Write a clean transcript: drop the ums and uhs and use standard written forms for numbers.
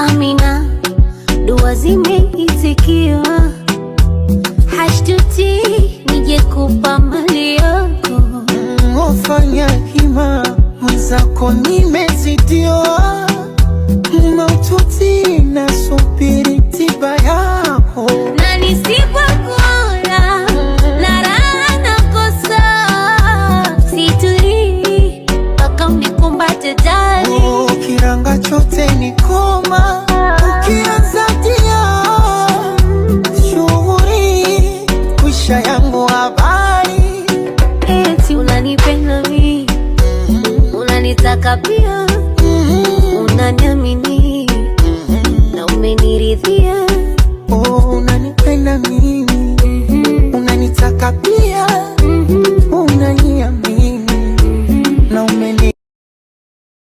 Amina, dua zimeitikiwa, hashtuti nije kupa mali yako. Wafanya hima mwenzako nimezidiwa, maututi na